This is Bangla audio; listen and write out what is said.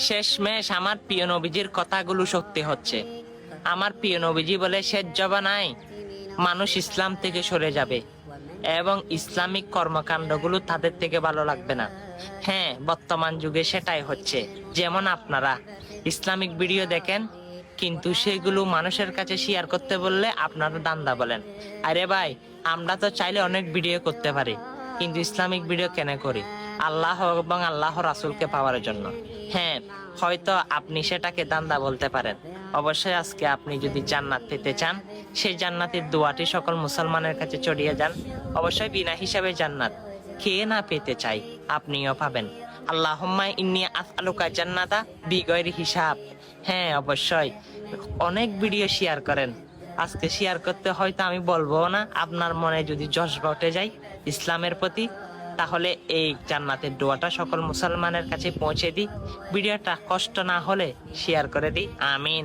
শেষমেশ আমার প্রিয় নবীজির কথাগুলো সত্যি হচ্ছে। আমার প্রিয় নবীজি বলে, শেষ জমানায় মানুষ ইসলাম থেকে সরে যাবে এবং ইসলামিক কর্মকাণ্ডগুলো তাদের থেকে ভালো লাগবে না। হ্যাঁ, বর্তমান যুগে সেটাই হচ্ছে। যেমন আপনারা ইসলামিক ভিডিও দেখেন, কিন্তু সেগুলো মানুষের কাছে শেয়ার করতে বললে আপনারা দান্দা বলেন। আরে ভাই, আমরা তো চাইলে অনেক ভিডিও করতে পারি, কিন্তু ইসলামিক ভিডিও কেন করি? আল্লাহ এবং আল্লাহ রাসূলকে পাওয়ার জন্য। হ্যাঁ, হয়তো আপনি সেটাকে দান্দা বলতে পারেন। অবশ্যই আজকে আপনি যদি জান্নাত পেতে চান, সেই জান্নাতের দোয়াটি সকল মুসলমানের কাছে ছড়িয়ে যান। অবশ্যই বিনা হিসাবে জান্নাত কে না পেতে চাই, আপনিও পাবেন। আল্লাহুম্মা ইন্নী আসআলুকা জান্নাতা বিগয়রি হিসাব। হ্যাঁ, অবশ্যই অনেক ভিডিও শেয়ার করেন। আজকে শেয়ার করতে হয়তো আমি বলবো না, আপনার মনে যদি জজবা উঠে যায় ইসলামের প্রতি, তাহলে এই জান্নাতের দোয়াটা সকল মুসলমানের কাছে পৌঁছে দিই। ভিডিওটা কষ্ট না হলে শেয়ার করে দিই। আমিন।